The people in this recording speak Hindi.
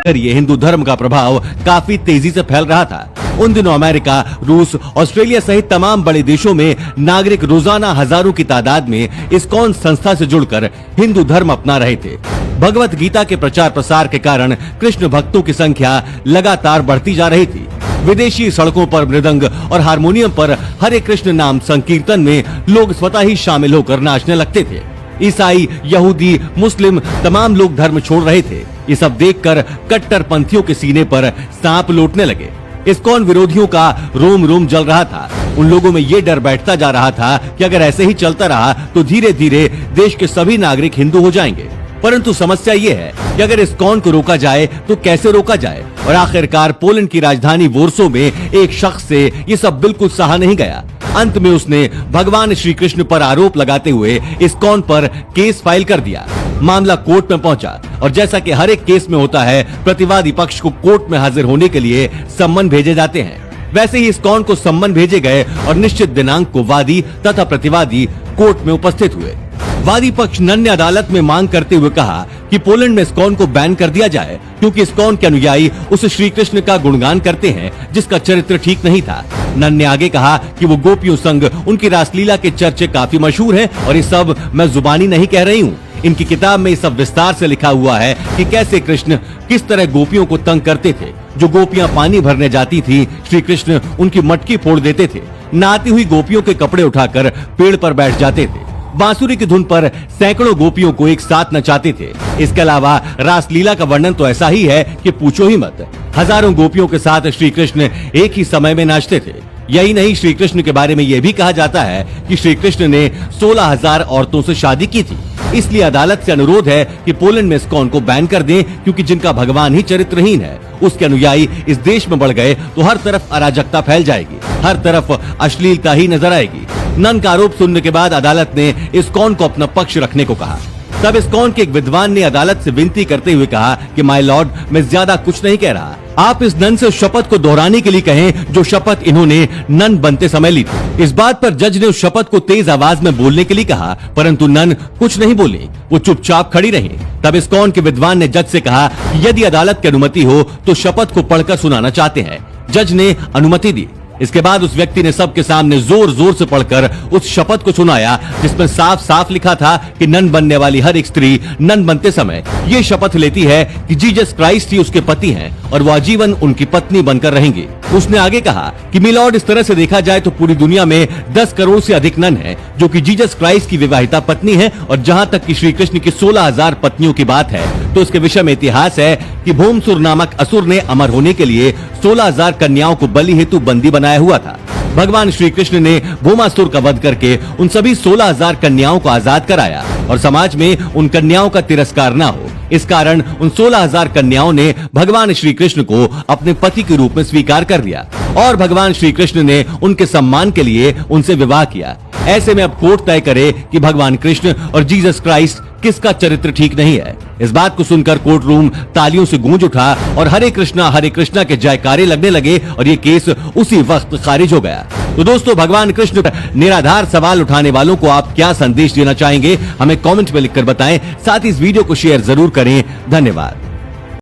ये हिंदू धर्म का प्रभाव काफी तेजी से फैल रहा था। उन दिनों अमेरिका, रूस, ऑस्ट्रेलिया सहित तमाम बड़े देशों में नागरिक रोजाना हजारों की तादाद में इस्कॉन संस्था से जुड़कर हिंदू धर्म अपना रहे थे। भगवत गीता के प्रचार प्रसार के कारण कृष्ण भक्तों की संख्या लगातार बढ़ती जा रही थी। विदेशी सड़कों पर मृदंग और हारमोनियम पर हरे कृष्ण नाम संकीर्तन में लोग स्वतः ही शामिल होकर नाचने लगते थे। ईसाई, यहूदी, मुस्लिम तमाम लोग धर्म छोड़ रहे थे। ये सब देखकर कट्टरपंथियों के सीने पर सांप लौटने लगे। इस्कॉन विरोधियों का रोम रोम जल रहा था। उन लोगों में ये डर बैठता जा रहा था कि अगर ऐसे ही चलता रहा तो धीरे धीरे देश के सभी नागरिक हिंदू हो जाएंगे। परंतु समस्या ये है कि अगर इस्कॉन को रोका जाए तो कैसे रोका जाए। और आखिरकार पोलैंड की राजधानी वॉर्सो में एक शख्स से ये सब बिल्कुल सहा नहीं गया। अंत में उसने भगवान श्री कृष्ण पर आरोप लगाते हुए इस्कॉन पर केस फाइल कर दिया। मामला कोर्ट में पहुंचा और जैसा कि हर एक केस में होता है, प्रतिवादी पक्ष को कोर्ट में हाजिर होने के लिए सम्मन भेजे जाते हैं। वैसे ही इस्कॉन को सम्मन भेजे गए और निश्चित दिनांक को वादी तथा प्रतिवादी कोर्ट में उपस्थित हुए। वादी पक्ष नन ने अदालत में मांग करते हुए कहा कि पोलैंड में इस्कॉन को बैन कर दिया जाए, क्योंकि इस्कॉन के अनुयायी उस श्री कृष्ण का गुणगान करते हैं जिसका चरित्र ठीक नहीं था। नन ने आगे कहा कि वो गोपियों संग उनकी रासलीला के चर्चे काफी मशहूर हैं और ये सब मैं जुबानी नहीं कह रही हूँ। इनकी किताब में ये सब विस्तार से लिखा हुआ है कि कैसे कृष्ण किस तरह गोपियों को तंग करते थे। जो गोपियां पानी भरने जाती थी, श्री कृष्ण उनकी मटकी फोड़ देते थे। नहाती हुई गोपियों के कपड़े उठाकर पेड़ पर बैठ जाते थे। बांसुरी की धुन पर सैकड़ों गोपियों को एक साथ नचाते थे। इसके अलावा रासलीला का वर्णन तो ऐसा ही है कि पूछो ही मत। हजारों गोपियों के साथ श्री कृष्ण एक ही समय में नाचते थे। यही नहीं, श्री कृष्ण के बारे में यह भी कहा जाता है कि श्री कृष्ण ने 16,000 औरतों से शादी की थी। इसलिए अदालत से अनुरोध है कि पोलैंड में इस्कॉन को बैन कर दें, क्योंकि जिनका भगवान ही चरित्रहीन है, उसके अनुयायी इस देश में बढ़ गए तो हर तरफ अराजकता फैल जाएगी, हर तरफ अश्लीलता ही नजर आएगी। नन का आरोप सुनने के बाद अदालत ने इस्कॉन को अपना पक्ष रखने को कहा। तब इस्कॉन के एक विद्वान ने अदालत से विनती करते हुए कहा कि माय लॉर्ड, मैं ज्यादा कुछ नहीं कह रहा। आप इस नन से शपथ को दोहराने के लिए कहें जो शपथ इन्होंने नन बनते समय ली थी। इस बात पर जज ने उस शपथ को तेज आवाज में बोलने के लिए कहा, परंतु नन कुछ नहीं बोली, वो चुपचाप खड़ी रही। तब इस्कॉन के विद्वान ने जज से कहा कि यदि अदालत की अनुमति हो तो शपथ को पढ़कर सुनाना चाहते हैं। जज ने अनुमति दी। इसके बाद उस व्यक्ति ने सबके सामने जोर जोर से पढ़कर उस शपथ को सुनाया, जिसमें साफ साफ लिखा था कि नन बनने वाली हर एक स्त्री नन बनते समय ये शपथ लेती है कि जीसस क्राइस्ट ही उसके पति हैं और वो आजीवन उनकी पत्नी बनकर रहेंगी। उसने आगे कहा कि मिलॉर्ड, इस तरह से देखा जाए तो पूरी दुनिया में 10 करोड़ से अधिक नन हैं जो कि जीसस क्राइस्ट की विवाहिता पत्नी है। और जहाँ तक कि श्री कृष्ण की 16,000 पत्नियों की बात है तो उसके विषय में इतिहास है कि भूमसुर नामक असुर ने अमर होने के लिए 16,000 कन्याओं को बलि हेतु बंदी बनाया हुआ था। भगवान श्री कृष्ण ने भूमासुर का वध करके उन सभी 16,000 कन्याओं को आजाद कराया और समाज में उन कन्याओं का तिरस्कार न हो, इस कारण उन 16,000 कन्याओं ने भगवान श्री कृष्ण को अपने पति के रूप में स्वीकार कर लिया और भगवान श्री कृष्ण ने उनके सम्मान के लिए उनसे विवाह किया। ऐसे में अब कोर्ट तय करे कि भगवान कृष्ण और जीसस क्राइस्ट किसका चरित्र ठीक नहीं है। इस बात को सुनकर कोर्ट रूम तालियों से गूंज उठा और हरे कृष्णा के जयकारे लगने लगे और ये केस उसी वक्त खारिज हो गया। तो दोस्तों, भगवान कृष्ण निराधार सवाल उठाने वालों को आप क्या संदेश देना चाहेंगे, हमें कमेंट में लिखकर बताएं। साथ ही इस वीडियो को शेयर जरूर करें। धन्यवाद।